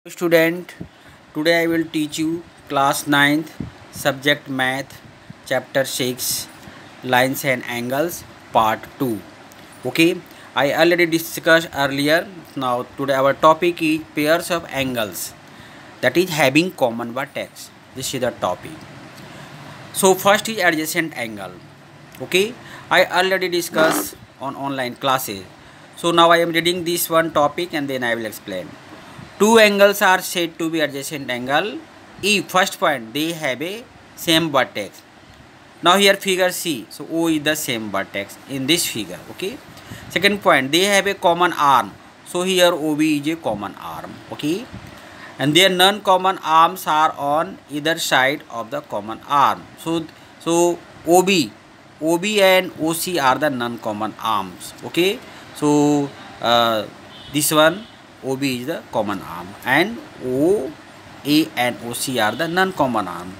Student, today I will teach you class ninth subject math chapter 6 lines and angles part 2. Okay, I already discussed earlier. Now today our topic is pairs of angles, that is having common vertex. This is the topic. So first is adjacent angle. Okay, I already discussed on online classes. So now I am reading this one topic and then I will explain. Two angles are said to be adjacent angle if first point they have a same vertex. Now here figure C. So O is the same vertex in this figure. Okay. Second point, they have a common arm. So here OB is a common arm. Okay. And their non-common arms are on either side of the common arm. So OB and OC are the non-common arms. Okay. So this one OB is the common arm and OA and OC are the non-common arm.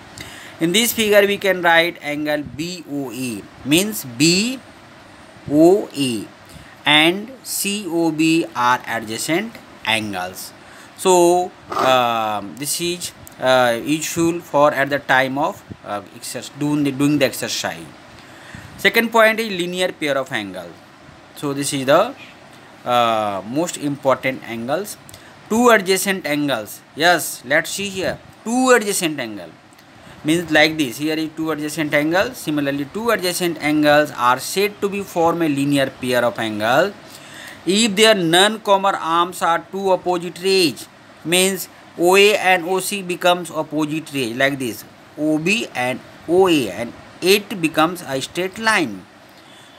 In this figure we can write angle BOA means BOA and COB are adjacent angles. So this is useful for at the time of doing the exercise. Second point is linear pair of angles. So this is the most important angles. Two adjacent angles. Yes, let's see here. Two adjacent angle means like this. Here is two adjacent angles. Similarly, two adjacent angles are said to be form a linear pair of angles if their non-common arms are two opposite rays. Means OA and OC becomes opposite rays like this. OB and OA, and it becomes a straight line.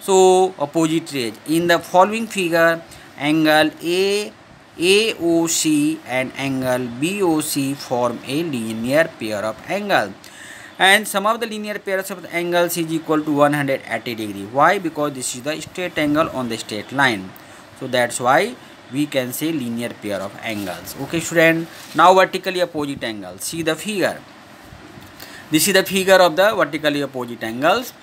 So opposite rays. In the following figure, angle AOC and angle BOC form a linear pair of angles. And sum of the linear pairs of the angles is equal to 180 degree. Why? Because this is the straight angle on the straight line. So that's why we can say linear pair of angles. Okay student. Now vertically opposite angles. See the figure. This is the figure of the vertically opposite angles.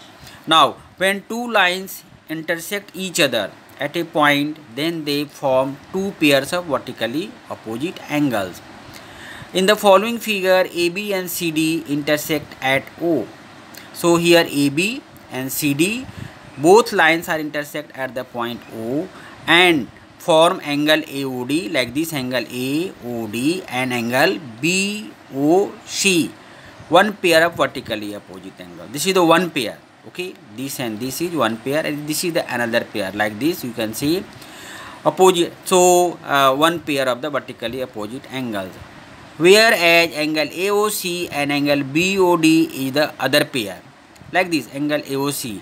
Now when two lines intersect each other at a point, then they form two pairs of vertically opposite angles. In the following figure, AB and CD intersect at O. So here AB and CD, both lines are intersect at the point O and form angle AOD, like this angle AOD and angle BOC. One pair of vertically opposite angle. This is the one pair. Okay, this and this is one pair and this is the another pair. Like this you can see opposite. So one pair of the vertically opposite angles. Whereas angle AOC and angle BOD is the other pair. Like this angle AOC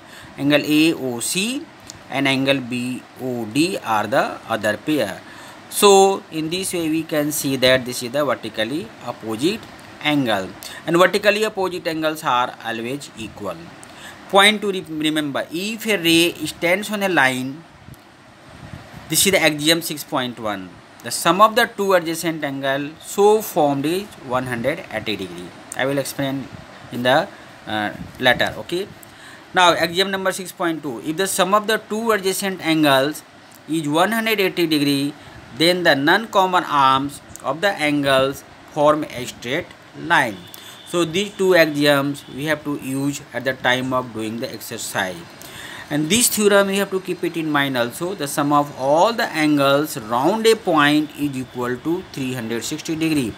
and angle BOD are the other pair. So in this way we can see that this is the vertically opposite angle, and vertically opposite angles are always equal. Point to remember, if a ray stands on a line, this is the axiom 6.1. The sum of the two adjacent angles so formed is 180 degree. I will explain in the later. Okay. Now axiom number 6.2. If the sum of the two adjacent angles is 180 degree, then the non-common arms of the angles form a straight line. So these two axioms we have to use at the time of doing the exercise. And this theorem we have to keep it in mind also. The sum of all the angles round a point is equal to 360 degree.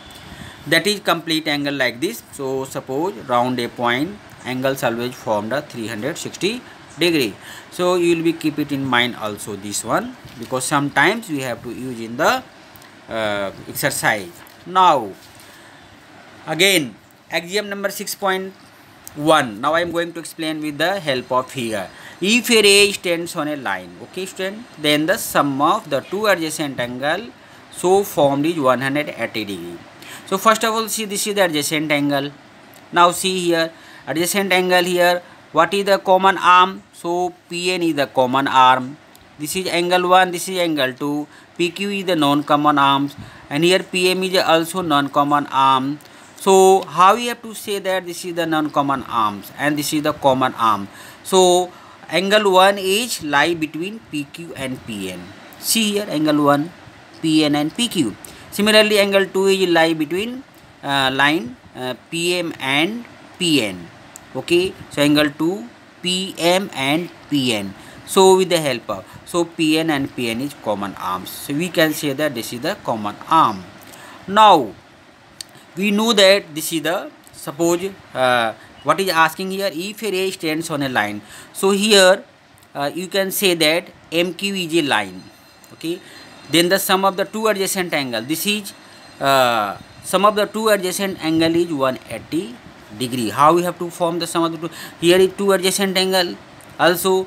That is complete angle like this. So suppose round a point, angles always form the 360 degree. So you will be keep it in mind also this one, because sometimes we have to use in the exercise. Now again axiom number 6.1. Now I am going to explain with the help of figure. If a ray stands on a line, okay student, then the sum of the two adjacent angle so formed is 180 degree. So first of all, see this is the adjacent angle. Now see here adjacent angle here. What is the common arm? So PN is the common arm. This is angle 1, this is angle 2. PQ is the non-common arms, and here PM is also non-common arm. So how we have to say that this is the non-common arms and this is the common arm? So angle 1 is lie between PQ and PN. See here angle 1, PN and PQ. Similarly, angle 2 is lie between line PM and PN. Okay, so angle 2 PM and PN. So with the help of, so PN and PN is common arms. So we can say that this is the common arm. Now we know that this is the, suppose what is asking here, if a ray stands on a line. So here you can say that MQ is a line. Okay, then the sum of the two adjacent angle, this is sum of the two adjacent angle is 180 degree. How we have to form the sum of the two? Here is two adjacent angle also,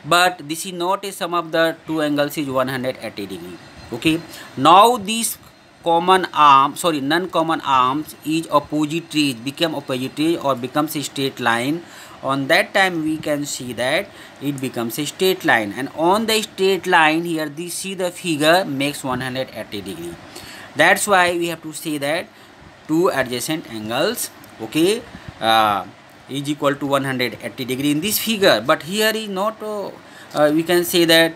but this is not a sum of the two angles is 180 degree. Okay, now this common arm, sorry, non-common arms is opposite rays, become opposite rays or becomes a straight line. On that time we can see that it becomes a straight line, and on the straight line here, this see the figure makes 180 degree. That's why we have to say that two adjacent angles, okay, is equal to 180 degree in this figure. But here is not we can say that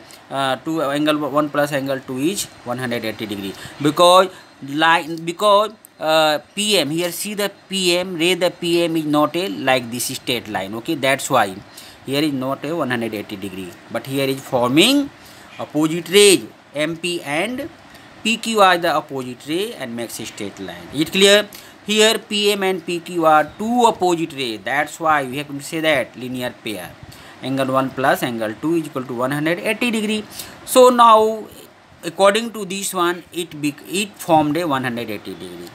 two angle 1 plus angle 2 is 180 degree, because PM, here see the PM ray, the PM is not a like this straight line. Okay, that's why here is not a 180 degree, but here is forming opposite rays. MP and PQ are the opposite ray and makes a straight line. Is it clear? Here PM and PQ are two opposite rays. That's why we have to say that linear pair. Angle 1 plus angle 2 is equal to 180 degree. So now according to this one, it formed a 180 degree.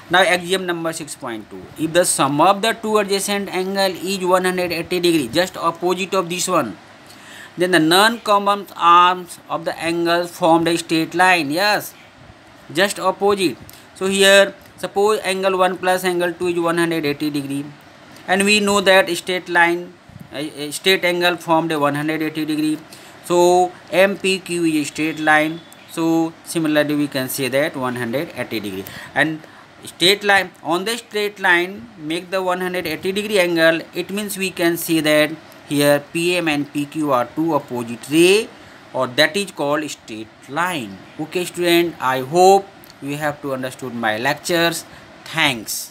Now axiom number 6.2. If the sum of the two adjacent angle is 180 degree, just opposite of this one, then the non-common arms of the angle formed a straight line. Yes, just opposite. So here suppose angle 1 plus angle 2 is 180 degree, and we know that straight line, a straight angle formed a 180 degree. So MPQ is a straight line. So similarly we can say that 180 degree, and straight line, on the straight line make the 180 degree angle. It means we can say that here PM and PQ are two opposite ray, or that is called straight line. Okay student, I hope you have to understood my lectures. Thanks.